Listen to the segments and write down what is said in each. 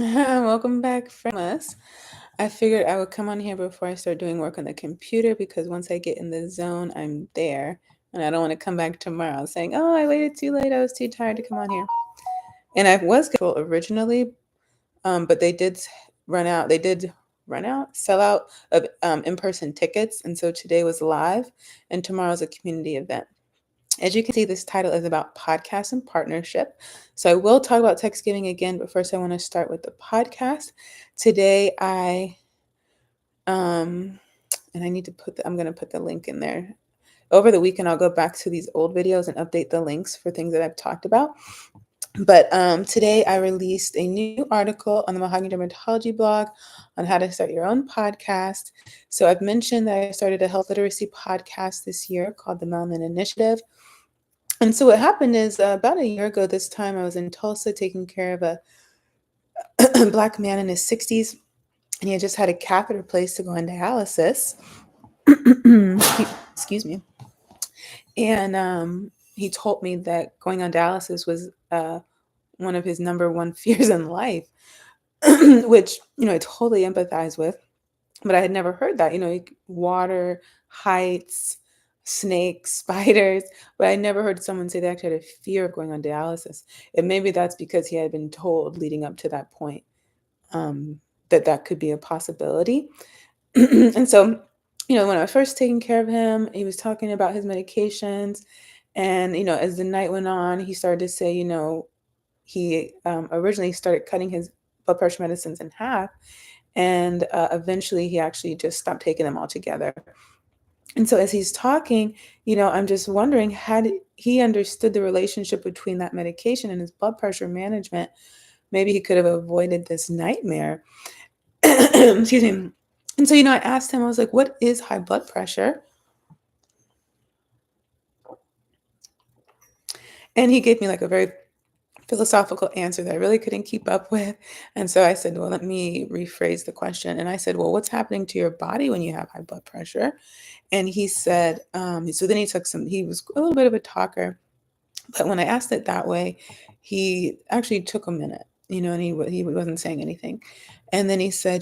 Welcome back from us. I figured I would come on here before I start doing work on the computer because once I get in the zone, I'm there. And I don't want to come back tomorrow saying, oh, I waited too late. I was too tired to come on here. And I was scheduled originally, but they did run out. They did run out, sell out of in-person tickets. And so today was live and tomorrow's a community event. As you can see, this title is about podcast and partnership. So I will talk about Thanksgiving again, but first I want to start with the podcast. Today and I need to I'm going to put the link in there. Over the weekend, I'll go back to these old videos and update the links for things that I've talked about. But today I released a new article on the Mahogany Dermatology blog on how to start your own podcast. So I've mentioned that I started a health literacy podcast this year called the Melanin Initiative. And so what happened is about a year ago this time, I was in Tulsa taking care of a Black man in his 60s, and he had just had a catheter placed to go on dialysis. Excuse me. And he told me that going on dialysis was one of his number one fears in life, which, I totally empathize with. But I had never heard that, water, heights, snakes, spiders, but I never heard someone say they actually had a fear of going on dialysis. And maybe that's because he had been told leading up to that point that could be a possibility. And so, when I was first taking care of him, he was talking about his medications. And, as the night went on, he started to say, he originally started cutting his blood pressure medicines in half. And eventually he actually just stopped taking them altogether. And so as he's talking, I'm just wondering, had he understood the relationship between that medication and his blood pressure management, maybe he could have avoided this nightmare. Excuse me. And so, I asked him, I was like, what is high blood pressure? And he gave me like a very philosophical answer that I really couldn't keep up with. And so I said, well, let me rephrase the question. And I said, well, what's happening to your body when you have high blood pressure? And he said, so then he was a little bit of a talker, but when I asked it that way, he actually took a minute, and he wasn't saying anything. And then he said,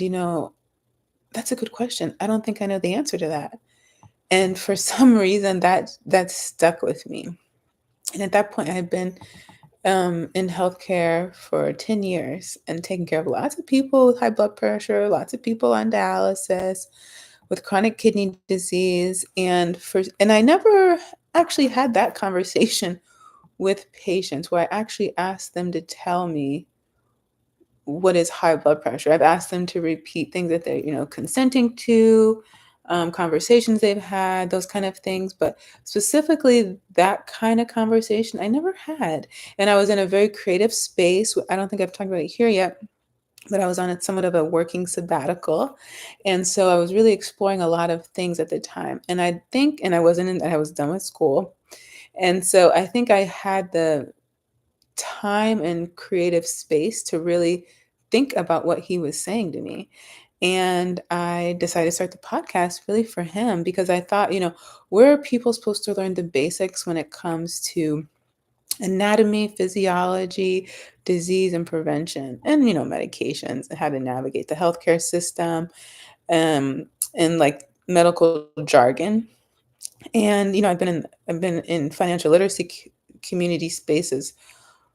that's a good question. I don't think I know the answer to that. And for some reason that stuck with me. And at that point I had been in healthcare for 10 years and taking care of lots of people with high blood pressure, lots of people on dialysis with chronic kidney disease. And I never actually had that conversation with patients where I actually asked them to tell me what is high blood pressure. I've asked them to repeat things that they're, consenting to, conversations they've had, those kind of things. But specifically that kind of conversation I never had. And I was in a very creative space. I don't think I've talked about it here yet, but I was on somewhat of a working sabbatical. And so I was really exploring a lot of things at the time. And I was done with school. And so I think I had the time and creative space to really think about what he was saying to me. And I decided to start the podcast really for him because I thought, where are people supposed to learn the basics when it comes to anatomy, physiology, disease and prevention, and, medications, and how to navigate the healthcare system, and like medical jargon. And, I've been in financial literacy community spaces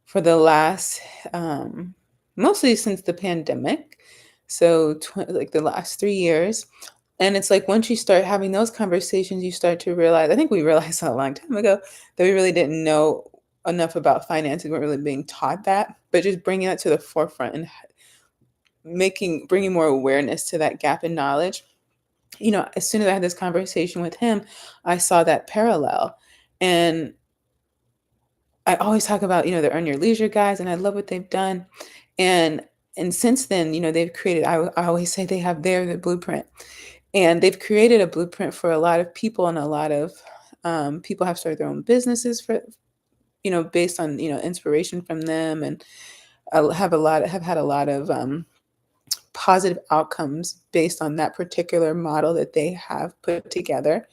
for the last, mostly since the pandemic. So like the last 3 years. And it's like once you start having those conversations, you start to realize, I think we realized a long time ago that we really didn't know enough about finance. We weren't really being taught that, but just bringing that to the forefront and bringing more awareness to that gap in knowledge. As soon as I had this conversation with him, I saw that parallel. And I always talk about, the Earn Your Leisure guys, and I love what they've done. And since then, they've created, I always say they have the blueprint. And they've created a blueprint for a lot of people, and a lot of people have started their own businesses based on, inspiration from them, and have had a lot of positive outcomes based on that particular model that they have put together.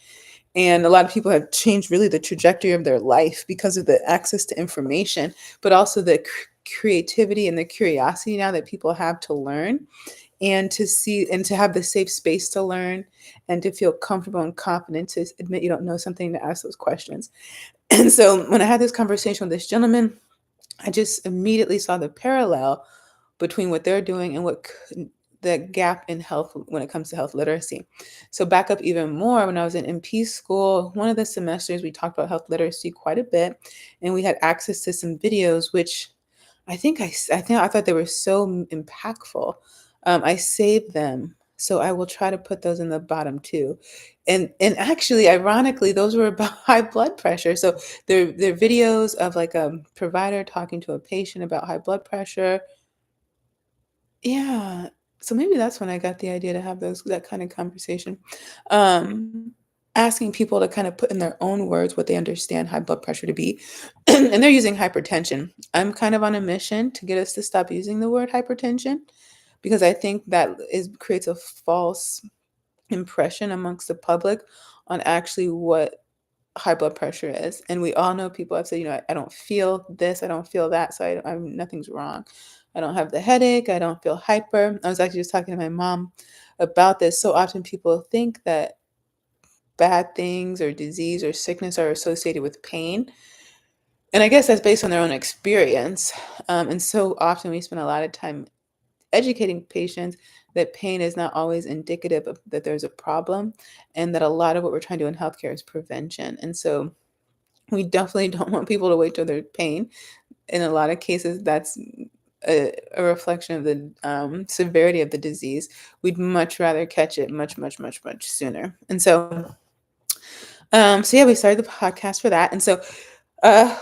And a lot of people have changed really the trajectory of their life because of the access to information, but also the creativity and the curiosity now that people have to learn, and to see and to have the safe space to learn, and to feel comfortable and confident to admit you don't know something, to ask those questions. And so when I had this conversation with this gentleman, I just immediately saw the parallel between what they're doing and the gap in health when it comes to health literacy. So back up even more, when I was in MP school, one of the semesters we talked about health literacy quite a bit, and we had access to some videos, which I thought they were so impactful. I saved them, so I will try to put those in the bottom too. And actually, ironically, those were about high blood pressure. So they're videos of like a provider talking to a patient about high blood pressure. Yeah. So maybe that's when I got the idea to have that kind of conversation. Um, Asking people to kind of put in their own words what they understand high blood pressure to be. And they're using hypertension. I'm kind of on a mission to get us to stop using the word hypertension, because I think that creates a false impression amongst the public on actually what high blood pressure is. And we all know people have said, I don't feel this, I don't feel that, so nothing's wrong. I don't have the headache, I don't feel hyper. I was actually just talking to my mom about this. So often people think that bad things or disease or sickness are associated with pain. And I guess that's based on their own experience. And so often we spend a lot of time educating patients that pain is not always indicative of that there's a problem, and that a lot of what we're trying to do in healthcare is prevention. And so we definitely don't want people to wait till they're pain. In a lot of cases, that's a reflection of the severity of the disease. We'd much rather catch it much, much, much, much sooner. And so yeah, we started the podcast for that. And so I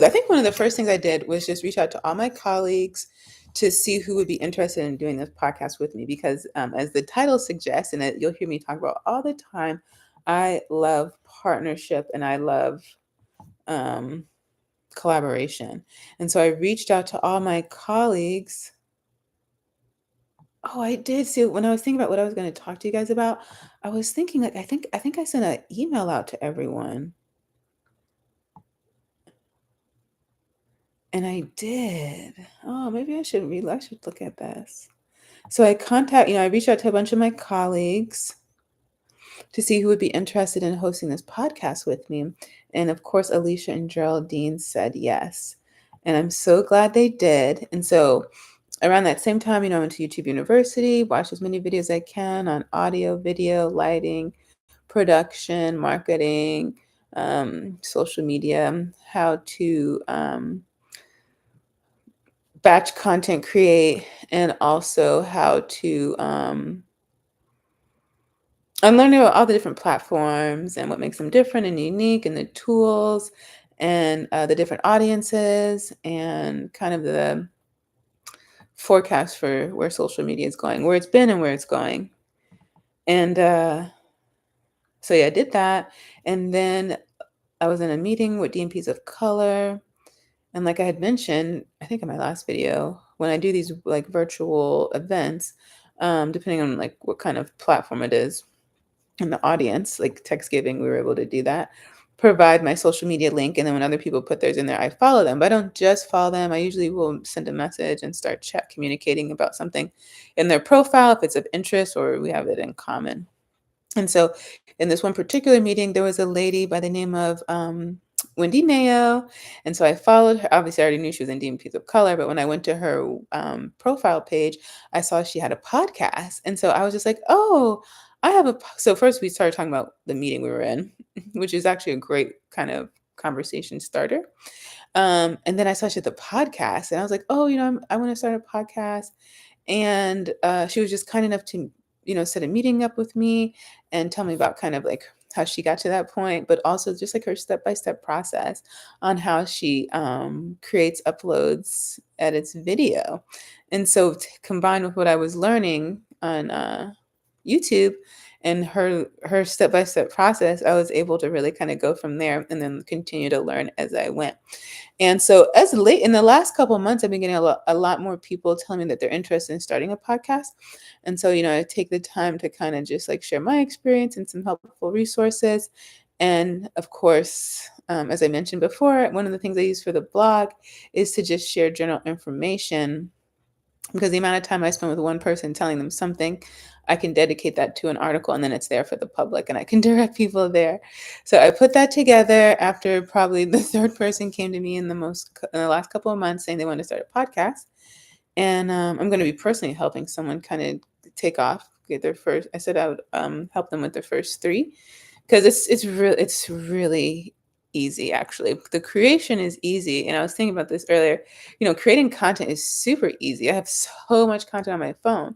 think one of the first things I did was just reach out to all my colleagues to see who would be interested in doing this podcast with me, because as the title suggests, and you'll hear me talk about all the time, I love partnership and I love um, collaboration. And so I reached out to all my colleagues. Oh, I did. See, when I was thinking about what I was going to talk to you guys about, I was thinking like I think I sent an email out to everyone. And I did. Oh, maybe I should look at this. So I reached out to a bunch of my colleagues to see who would be interested in hosting this podcast with me. And of course, Alicia and Geraldine said yes. And I'm so glad they did. And so around that same time, I went to YouTube University, watched as many videos as I can on audio, video, lighting, production, marketing, social media, how to batch content create, and also how to I'm learning about all the different platforms and what makes them different and unique, and the tools, and the different audiences, and kind of the forecast for where social media is going, where it's been and where it's going. And so yeah, I did that. And then I was in a meeting with DMPs of color. And like I had mentioned, I think in my last video, when I do these like virtual events, depending on like what kind of platform it is and the audience, like text giving, we were able to do that. Provide my social media link, and then when other people put theirs in there, I follow them. But I don't just follow them. I usually will send a message and start chat communicating about something in their profile if it's of interest or we have it in common. And so in this one particular meeting, there was a lady by the name of Wendy Mayo. And so I followed her. Obviously, I already knew she was in DMPs of Color, but when I went to her profile page, I saw she had a podcast. And so I was just like, oh, So first we started talking about the meeting we were in, which is actually a great kind of conversation starter. And then I saw she had the podcast, and I was like, oh, I want to start a podcast. And she was just kind enough to, set a meeting up with me and tell me about kind of like how she got to that point, but also just like her step-by-step process on how she creates, uploads, edits video. And so combined with what I was learning on YouTube and her step-by-step process, I was able to really kind of go from there and then continue to learn as I went. And so as late in the last couple of months, I've been getting a lot more people telling me that they're interested in starting a podcast. And so, I take the time to kind of just like share my experience and some helpful resources. And of course, as I mentioned before, one of the things I use for the blog is to just share general information, because the amount of time I spend with one person telling them something, I can dedicate that to an article and then it's there for the public and I can direct people there. So I put that together after probably the third person came to me in the last couple of months saying they want to start a podcast. And I'm going to be personally helping someone kind of take off, get their first. I said I would help them with their first three, because it's really easy. Actually, the creation is easy, and I was thinking about this earlier. Creating content is super easy. I have so much content on my phone.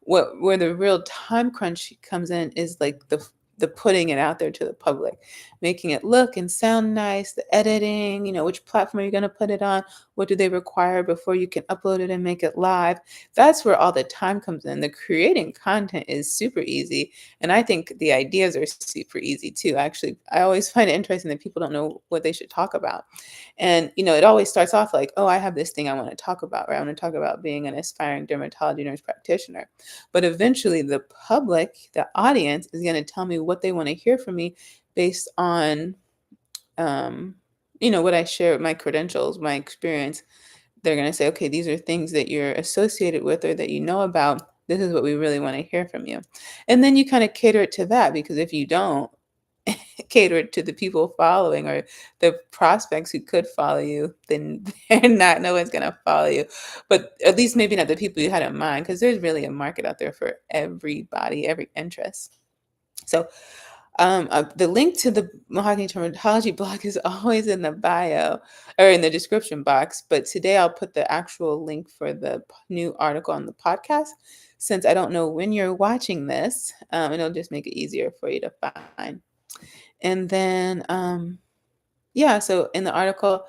Where the real time crunch comes in is like the putting it out there to the public, making it look and sound nice, the editing, which platform are you going to put it on, what do they require before you can upload it and make it live. That's where all the time comes in. The creating content is super easy, and I think the ideas are super easy too. Actually, I always find it interesting that people don't know what they should talk about. And, it always starts off like, oh, I have this thing I want to talk about, right? I want to talk about being an aspiring dermatology nurse practitioner. But eventually the public, the audience, is going to tell me what they want to hear from me based on, um, what I share, my credentials, my experience. They're going to say, okay, these are things that you're associated with or that you know about. This is what we really want to hear from you. And then you kind of cater it to that, because if you don't, cater it to the people following or the prospects who could follow you, then no one's going to follow you. But at least maybe not the people you had in mind, because there's really a market out there for everybody, every interest. So the link to the Mahogany Dermatology blog is always in the bio or in the description box. But today I'll put the actual link for the new article on the podcast, since I don't know when you're watching this, and it'll just make it easier for you to find. And then, yeah, so in the article,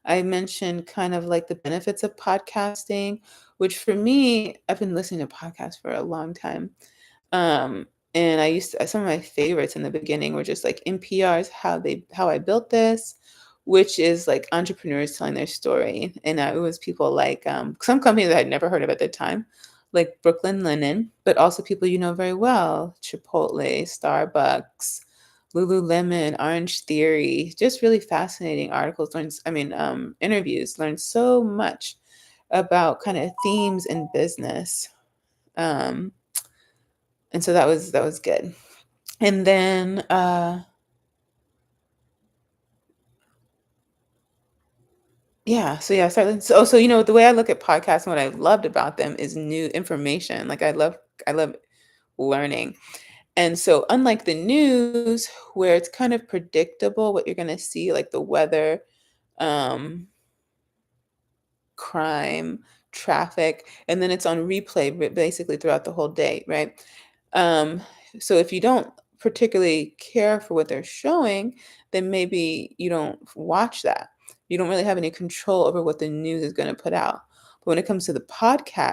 I mentioned kind of like the benefits of podcasting, which for me, I've been listening to podcasts for a long time. And I used to, some of my favorites in the beginning were just like NPR's How I Built This, which is like entrepreneurs telling their story. And it was people like some companies that I'd never heard of at the time, like Brooklyn Linen, but also people you know very well, Chipotle, Starbucks, Lululemon, Orange Theory. Just really fascinating articles. Interviews. Learned so much about kind of themes in business. Um, and so that was good. And then yeah, so yeah, I started so the way I look at podcasts and what I loved about them is new information. Like I love learning. And so unlike the news, where it's kind of predictable what you're gonna see, like the weather, um, crime, traffic, and then it's on replay basically throughout the whole day, right? Um, so if you don't particularly care for what they're showing, then maybe you don't watch that. You don't really have any control over what the news is going to put out. But when it comes to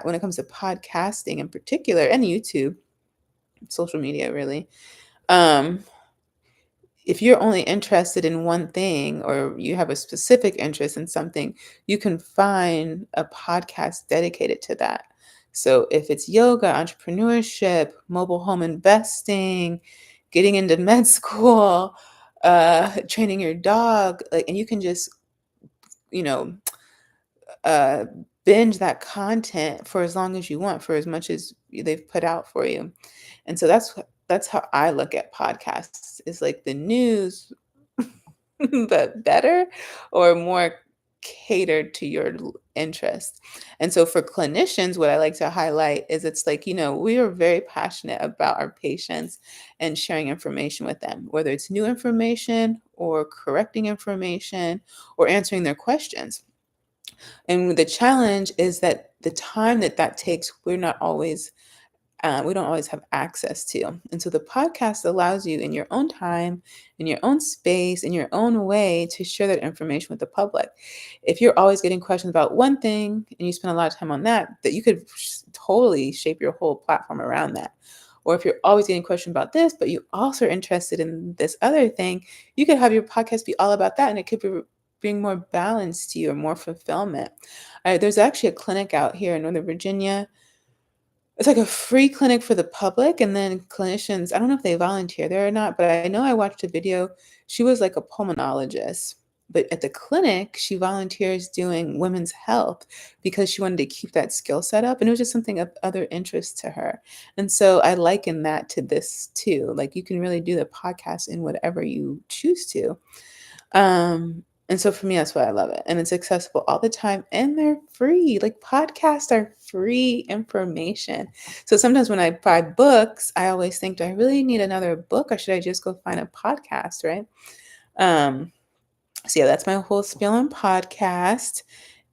when it comes to podcasting in particular, and YouTube, social media really, um, if you're only interested in one thing or you have a specific interest in something, you can find a podcast dedicated to that. So if it's yoga, entrepreneurship, mobile home investing, getting into med school, training your dog, like, and you can just, you know, uh, binge that content for as long as you want, for as much as they've put out for you. And so that's how I look at podcasts. Is like the news, but better or more catered to your interest. And so for clinicians, what I like to highlight is it's like, we are very passionate about our patients and sharing information with them, whether it's new information or correcting information or answering their questions. And the challenge is that the time that takes, we don't always have access to. And so the podcast allows you in your own time, in your own space, in your own way to share that information with the public. If you're always getting questions about one thing and you spend a lot of time on that you could totally shape your whole platform around that. Or if you're always getting questions about this, but you also are interested in this other thing, you could have your podcast be all about that, and it could bring more balance to you or more fulfillment. There's actually a clinic out here in Northern Virginia. It's like a free clinic for the public, and then clinicians, I don't know if they volunteer there or not, but I know I watched a video. She was like a pulmonologist, but at the clinic, she volunteers doing women's health because she wanted to keep that skill set up, and it was just something of other interest to her. And so I liken that to this too. Like, you can really do the podcast in whatever you choose to. And so for me, that's why I love it. And it's accessible all the time and they're free. Like, podcasts are free information. So sometimes when I buy books, I always think, do I really need another book or should I just go find a podcast, right? Um, so yeah, that's my whole spiel on podcast.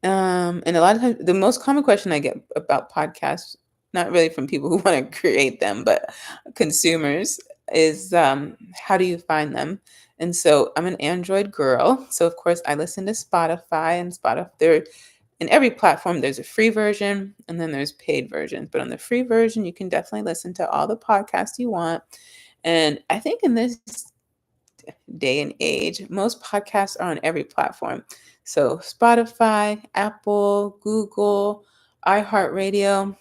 And a lot of times, the most common question I get about podcasts, not really from people who want to create them, but consumers, is how do you find them? And so I'm an Android girl. So of course I listen to Spotify, and Spotify, there in every platform, there's a free version and then there's paid versions. But on the free version, you can definitely listen to all the podcasts you want. And I think in this day and age, most podcasts are on every platform. So Spotify, Apple, Google, iHeartRadio.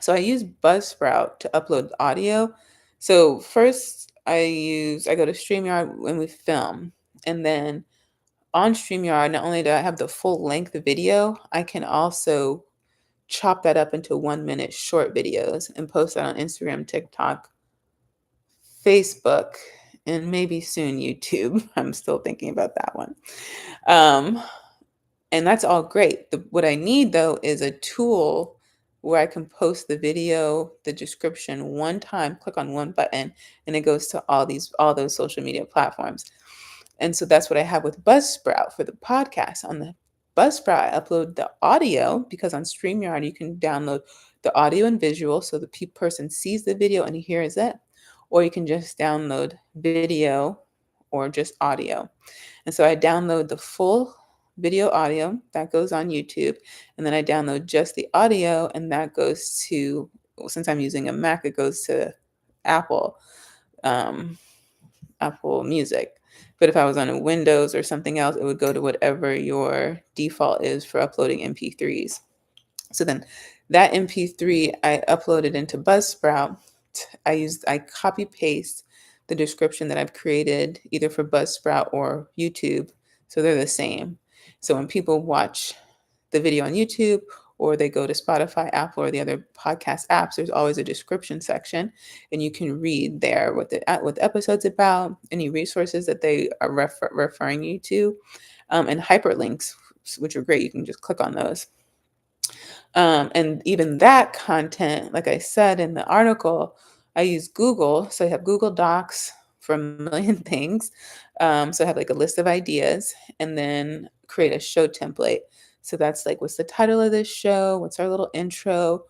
So I use Buzzsprout to upload audio. So first I go to StreamYard when we film. And then on StreamYard, not only do I have the full length video, I can also chop that up into 1 minute short videos and post that on Instagram, TikTok, Facebook, and maybe soon YouTube. I'm still thinking about that one. Um, and that's all great. What I need though is a tool where I can post the video, the description one time, click on one button, and it goes to all those social media platforms. And so that's what I have with Buzzsprout for the podcast. On the Buzzsprout, I upload the audio because on StreamYard you can download the audio and visual so the person sees the video and hears it, or you can just download video or just audio. And so I download the full video audio that goes on YouTube, and then I download just the audio, and that goes to, well, since I'm using a Mac, it goes to Apple, um, Apple Music. But if I was on a Windows or something else, it would go to whatever your default is for uploading MP3s. So then that MP3 I uploaded into Buzzsprout. I copy paste the description that I've created either for Buzzsprout or YouTube. So they're the same. So when people watch the video on YouTube or they go to Spotify, Apple, or the other podcast apps, there's always a description section, and you can read there what the episode's about, any resources that they are referring you to, and hyperlinks, which are great. You can just click on those. And even that content, like I said in the article, I use Google. So I have Google Docs for a million things. So I have like a list of ideas and then create a show template. So that's like, what's the title of this show? What's our little intro?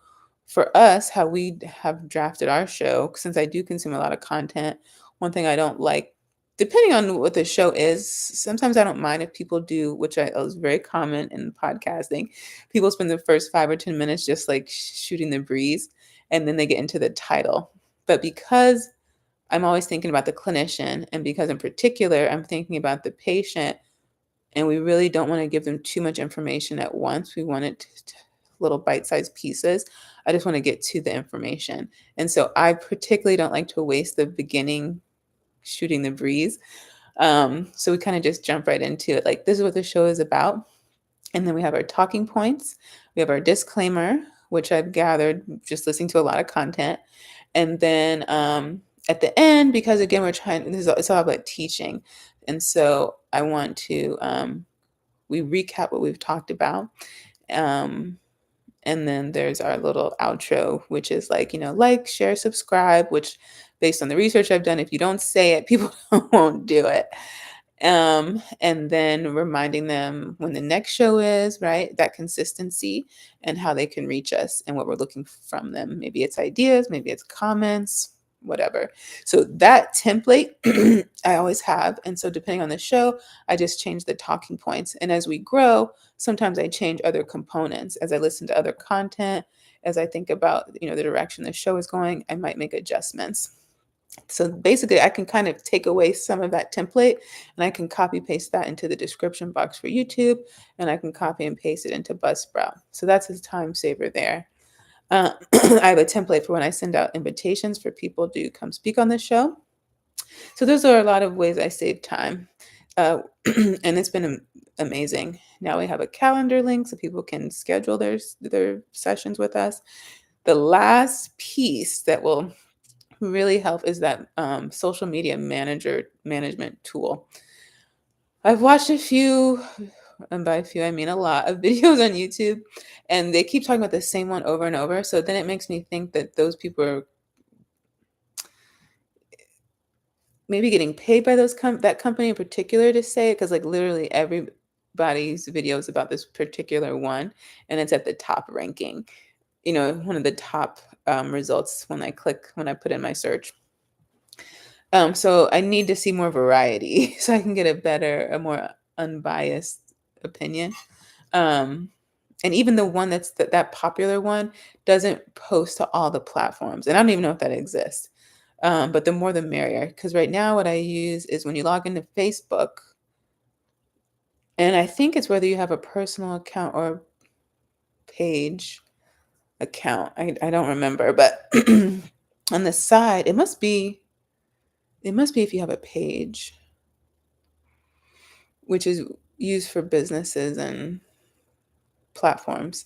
For us, how we have drafted our show, since I do consume a lot of content, one thing I don't like, depending on what the show is, sometimes I don't mind if people do, which is very common in podcasting. People spend the first 5 or 10 minutes just like shooting the breeze, and then they get into the title. But because I'm always thinking about the clinician, and because in particular I'm thinking about the patient, and we really don't want to give them too much information at once. We want it to little bite-sized pieces. I just want to get to the information. And so I particularly don't like to waste the beginning shooting the breeze. So we kind of just jump right into it. Like, this is what the show is about. And then we have our talking points. We have our disclaimer, which I've gathered just listening to a lot of content. And then at the end, because again, it's all about teaching. And so I want to, we recap what we've talked about. And then there's our little outro, which is like, like, share, subscribe, which based on the research I've done, if you don't say it, people won't do it. And then reminding them when the next show is, right? That consistency and how they can reach us and what we're looking from them. Maybe it's ideas, maybe it's comments, whatever. So that template I always have. And so depending on the show, I just change the talking points. And as we grow, sometimes I change other components. As I listen to other content, as I think about, the direction the show is going, I might make adjustments. So basically, I can kind of take away some of that template and I can copy paste that into the description box for YouTube, and I can copy and paste it into Buzzsprout. So that's a time saver there. I have a template for when I send out invitations for people to come speak on the show. So those are a lot of ways I save time. And it's been amazing. Now we have a calendar link so people can schedule their sessions with us. The last piece that will really help is that social media management tool. I've watched a few, and by a few I mean a lot, of videos on YouTube, and they keep talking about the same one over and over. So then it makes me think that those people are maybe getting paid by that company in particular to say it, because like literally everybody's video is about this particular one, and it's at the top ranking. One of the top results when I put in my search. So I need to see more variety so I can get a more unbiased opinion. Um, and even the one that popular one doesn't post to all the platforms, and I don't even know if that exists. But the more the merrier, because right now what I use is when you log into Facebook, and I think it's whether you have a personal account or page account. I don't remember, but on the side, it must be if you have a page, which is used for businesses and platforms.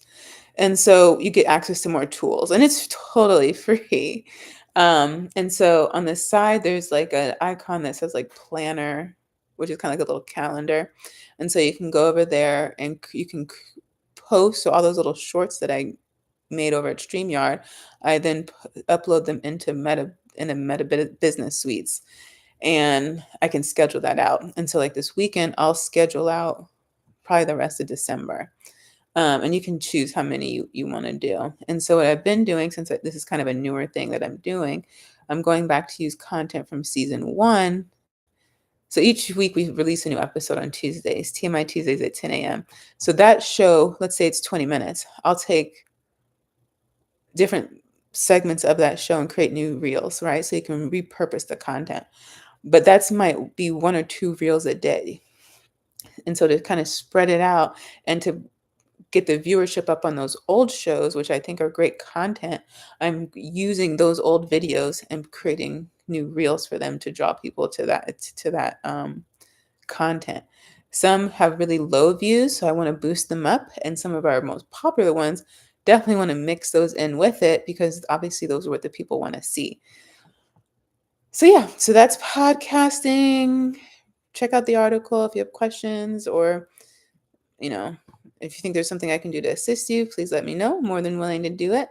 And so you get access to more tools and it's totally free. And so on the side, there's like an icon that says like planner, which is kind of like a little calendar. And so you can go over there and you can post. So all those little shorts that I made over at StreamYard, I then upload them into Meta Business Suites, and I can schedule that out. And so like this weekend, I'll schedule out probably the rest of December. And you can choose how many you want to do. And so what I've been doing, since this is kind of a newer thing that I'm doing, I'm going back to use content from season one. So each week we release a new episode on Tuesdays, TMI Tuesdays at 10 a.m. So that show, let's say it's 20 minutes. I'll take different segments of that show and create new reels, right? So you can repurpose the content. But that's might be one or two reels a day. And so to kind of spread it out and to get the viewership up on those old shows, which I think are great content, I'm using those old videos and creating new reels for them to draw people to that content. Some have really low views, so I want to boost them up, and some of our most popular ones definitely want to mix those in with it because obviously those are what the people want to see. So yeah, so that's podcasting. Check out the article if you have questions, or you know, if you think there's something I can do to assist you, please let me know. I'm more than willing to do it.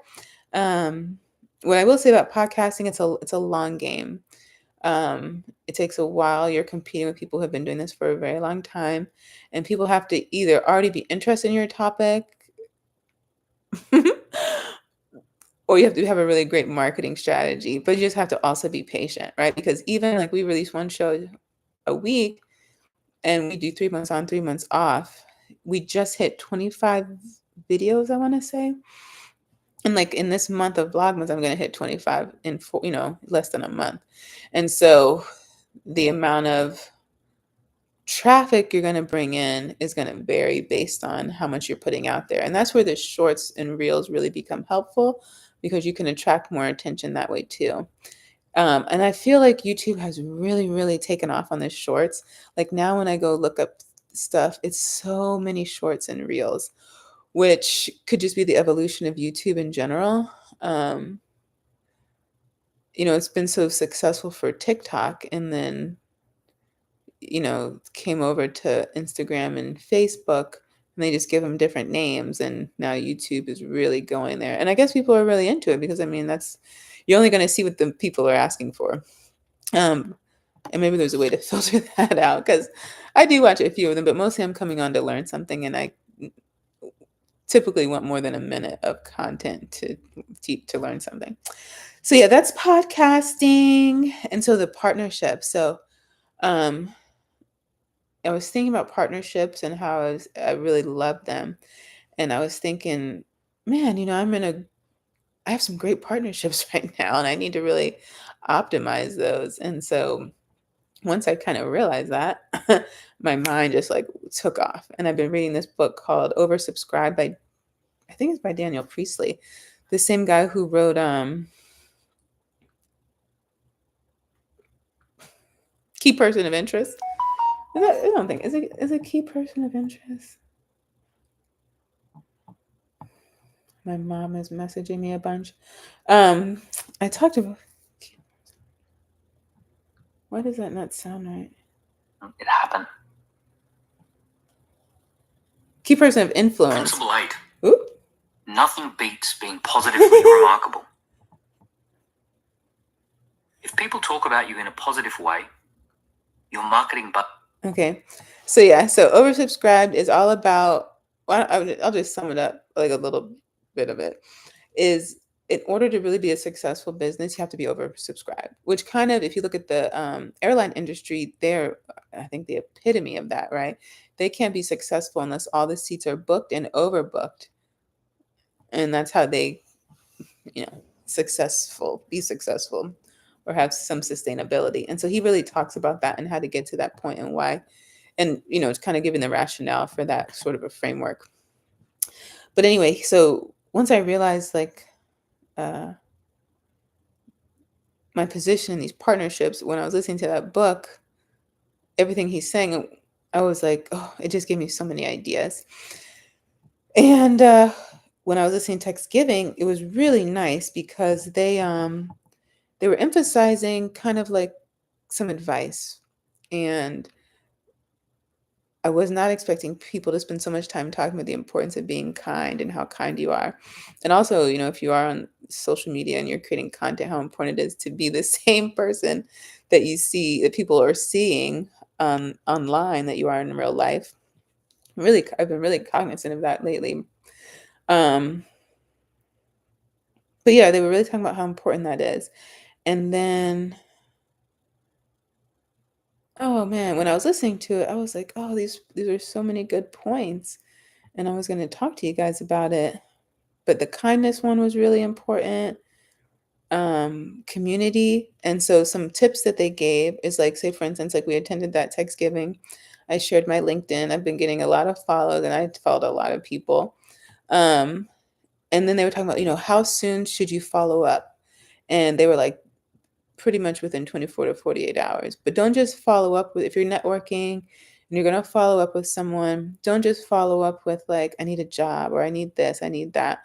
What I will say about podcasting, it's a long game. It takes a while. You're competing with people who have been doing this for a very long time, and people have to either already be interested in your topic, or you have to have a really great marketing strategy. But you just have to also be patient, right? Because even like we release one show a week, and we do 3 months on, 3 months off. We just hit 25 videos, I want to say. And like in this month of Vlogmas, I'm going to hit 25 in less than a month. And so the amount of traffic you're going to bring in is going to vary based on how much you're putting out there. And that's where the shorts and reels really become helpful, because you can attract more attention that way too. And I feel like YouTube has really, really taken off on the shorts. Like now when I go look up stuff, it's so many shorts and reels, which could just be the evolution of YouTube in general. It's been so successful for TikTok, and then, came over to Instagram and Facebook, and they just give them different names. And now YouTube is really going there. And I guess people are really into it because, I mean, you're only going to see what the people are asking for. Um, and maybe there's a way to filter that out, because I do watch a few of them, but mostly I'm coming on to learn something, and I typically want more than a minute of content to learn something. So yeah, that's podcasting. And so the partnership. So um, I was thinking about partnerships and how I really love them. And I was thinking, man, I have some great partnerships right now, and I need to really optimize those. And so once I kind of realized that, my mind just like took off. And I've been reading this book called Oversubscribed by, I think it's by Daniel Priestley. The same guy who wrote Key Person of Interest. I don't think is it Key Person of Interest. My mom is messaging me a bunch. I talked about. Why does that not sound right? It happened. Key Person of Influence. Principle 8. Ooh. Nothing beats being positively remarkable. If people talk about you in a positive way, your marketing Okay. So yeah, so oversubscribed is all about, well, I'll just sum it up, like a little bit of it, is in order to really be a successful business, you have to be oversubscribed, which kind of, if you look at the airline industry, they're, I think, the epitome of that, right? They can't be successful unless all the seats are booked and overbooked. And that's how they, be successful or have some sustainability. And so he really talks about that and how to get to that point and why. And, it's kind of giving the rationale for that sort of a framework. But anyway, so once I realized like my position in these partnerships, when I was listening to that book, everything he's saying, I was like, oh, it just gave me so many ideas. And when I was listening to Thanksgiving, it was really nice because they were emphasizing kind of like some advice. And I was not expecting people to spend so much time talking about the importance of being kind and how kind you are. And also, if you are on social media and you're creating content, how important it is to be the same person that you see, that people are seeing online that you are in real life. Really, I've been really cognizant of that lately. Um, but yeah, they were really talking about how important that is. And then, oh man, when I was listening to it, I was like, oh, these are so many good points. And I was going to talk to you guys about it. But the kindness one was really important. Community. And so some tips that they gave is like, say, for instance, like we attended that Thanksgiving. I shared my LinkedIn. I've been getting a lot of follows and I followed a lot of people. Um, and then they were talking about, how soon should you follow up? And they were like, pretty much within 24 to 48 hours. But don't just follow up with, if you're networking and you're going to follow up with someone, don't just follow up with like, I need a job or I need this, I need that.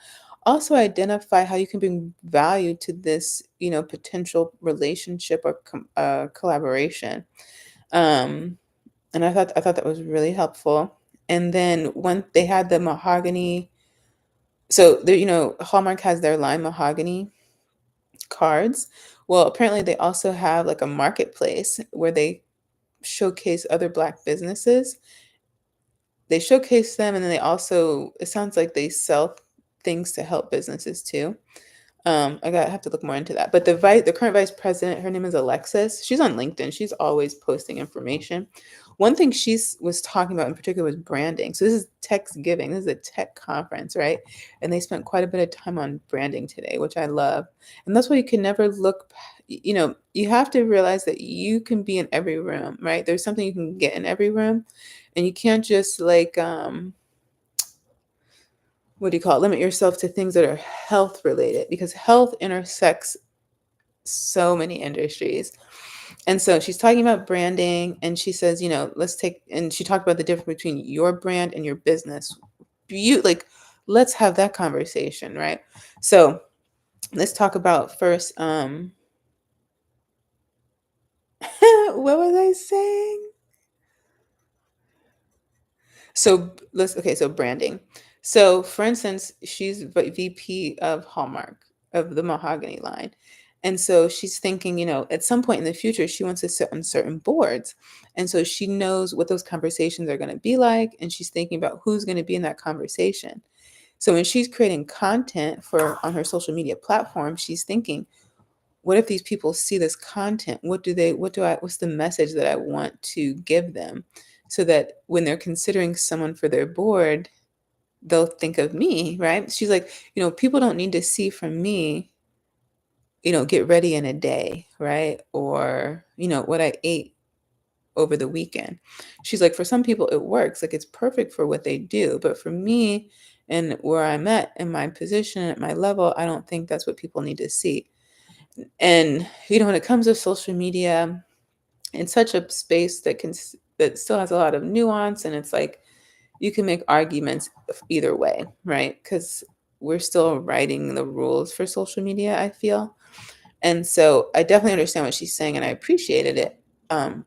Also identify how you can bring value to this, potential relationship or collaboration. Um, and I thought that was really helpful. And then when they had the Mahogany, so there, Hallmark has their line Mahogany cards. Well, apparently they also have like a marketplace where they showcase other Black businesses. They showcase them, and then they also, it sounds like they sell things to help businesses too. Have to look more into that. But the current vice president, her name is Alexis. She's on LinkedIn. She's always posting information. One thing was talking about in particular was branding. So this is Techsgiving. This is a tech conference, right? And they spent quite a bit of time on branding today, which I love. And that's why you can never look. You have to realize that you can be in every room, right? There's something you can get in every room, and you can't just like what do you call it? Limit yourself to things that are health related because health intersects so many industries. And so she's talking about branding and she says, and she talked about the difference between your brand and your business. Let's have that conversation, right? So let's talk about first, what was I saying? So branding. So for instance, she's VP of Hallmark of the Mahogany line. And so she's thinking, at some point in the future, she wants to sit on certain boards. And so she knows what those conversations are going to be like. And she's thinking about who's going to be in that conversation. So when she's creating content on her social media platform, she's thinking, what if these people see this content? What's the message that I want to give them so that when they're considering someone for their board, they'll think of me, right? She's like, people don't need to see from me, get ready in a day, right? Or, what I ate over the weekend. She's like, for some people it works, like it's perfect for what they do. But for me, And where I'm at in my position, at my level, I don't think that's what people need to see. And, when it comes to social media, it's such a space that still has a lot of nuance, and it's like you can make arguments either way, right? Because we're still writing the rules for social media, I feel. And so I definitely understand what she's saying, and I appreciated it,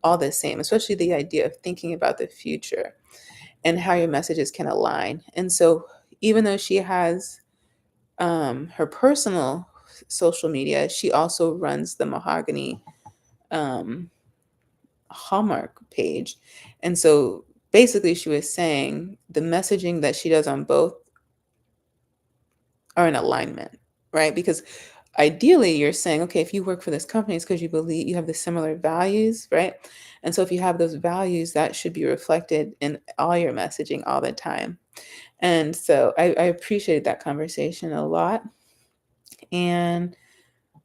all the same, especially the idea of thinking about the future and how your messages can align. And so even though she has her personal social media, she also runs the Mahogany um, Hallmark page. And so basically, she was saying the messaging that she does on both are in alignment, right? Because ideally, you're saying, okay, if you work for this company, it's because you believe you have the similar values, right? And so if you have those values, that should be reflected in all your messaging all the time. And so I appreciated that conversation a lot. And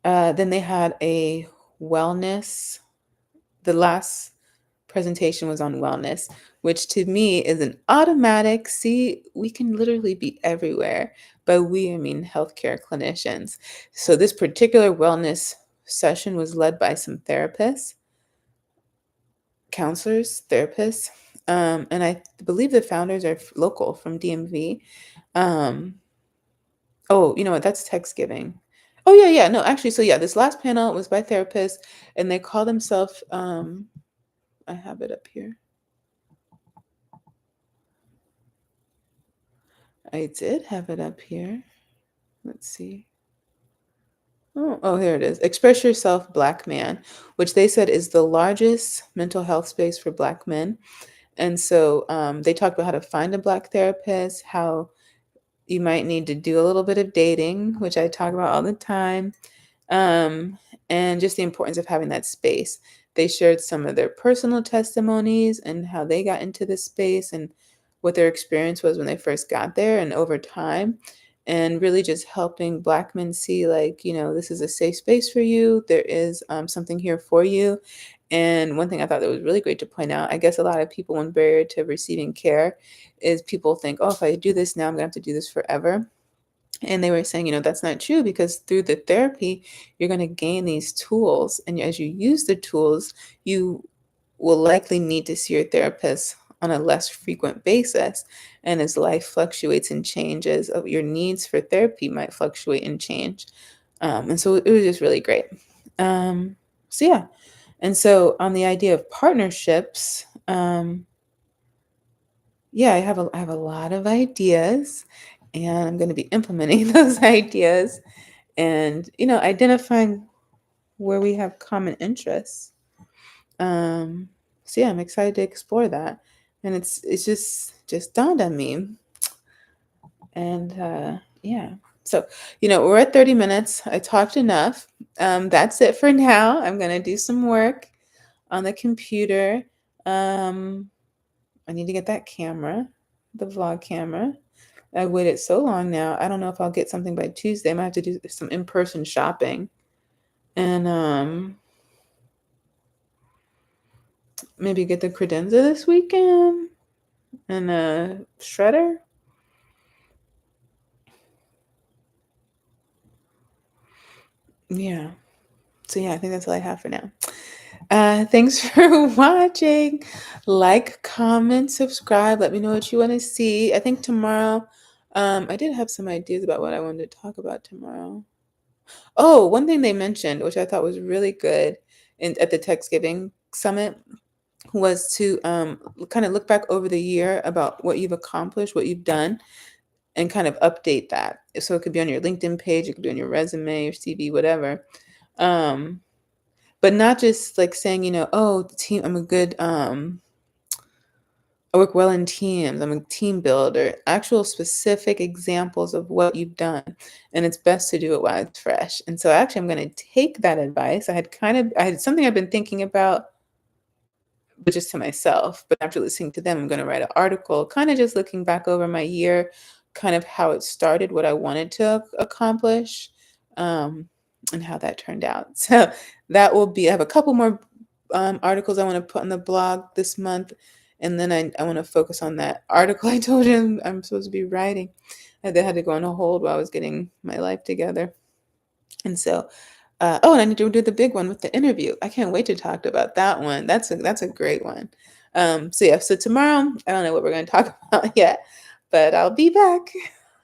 then they had a wellness, the last presentation was on wellness, which to me is an automatic. See, we can literally be everywhere, but I mean healthcare clinicians. So this particular wellness session was led by some therapists, counselors, therapists, and I believe the founders are local from DMV. Um, oh, you know what? That's text giving. Oh yeah, yeah. No, actually, so yeah, this last panel was by therapists, and they call themselves. I have it up here. I did have it up here. Let's see. Oh, here it is. Express Yourself, Black Man, which they said is the largest mental health space for Black men. And so they talked about how to find a Black therapist, how you might need to do a little bit of dating, which I talk about all the time, um, and just the importance of having that space. They shared some of their personal testimonies and how they got into this space and what their experience was when they first got there and over time. And really just helping Black men see, like, this is a safe space for you. There is something here for you. And one thing I thought that was really great to point out, I guess a lot of people, one barrier to receiving care is people think, oh, if I do this now, I'm going to have to do this forever. And they were saying, that's not true because through the therapy, you're going to gain these tools. And as you use the tools, you will likely need to see your therapist on a less frequent basis. And as life fluctuates and changes, your needs for therapy might fluctuate and change. And so it was just really great. So, yeah. And so on the idea of partnerships, yeah, I have a lot of ideas, and I'm going to be implementing those ideas and identifying where we have common interests. Um, so yeah, I'm excited to explore that, and it's just dawned on me, and yeah. So we're at 30 minutes. I talked enough. That's it for now. I'm gonna do some work on the computer. Um, I need to get that camera, the vlog camera. I waited so long now. I don't know if I'll get something by Tuesday. I might have to do some in-person shopping and maybe get the credenza this weekend and a shredder. Yeah. So yeah, I think that's all I have for now. Thanks for watching. Like, comment, subscribe. Let me know what you want to see. I think tomorrow, I did have some ideas about what I wanted to talk about tomorrow. Oh, one thing they mentioned, which I thought was really good at the Giving Summit, was to kind of look back over the year about what you've accomplished, what you've done, and kind of update that. So it could be on your LinkedIn page, it could be on your resume, your CV, whatever. Um, but not just like saying, oh, team, I'm a good, I work well in teams, I'm a team builder, actual specific examples of what you've done. And it's best to do it while it's fresh. And so actually, I'm going to take that advice. I had something I've been thinking about, but just to myself. But after listening to them, I'm going to write an article, kind of just looking back over my year, kind of how it started, what I wanted to accomplish, and how that turned out. So that will be, I have a couple more articles I want to put on the blog this month. And then I want to focus on that article I told you I'm supposed to be writing. And they had to go on a hold while I was getting my life together. And so, oh, and I need to do the big one with the interview. I can't wait to talk about that one. That's a great one. So yeah, so tomorrow, I don't know what we're going to talk about yet, but I'll be back.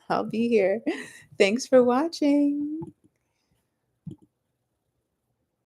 I'll be here. Thanks for watching.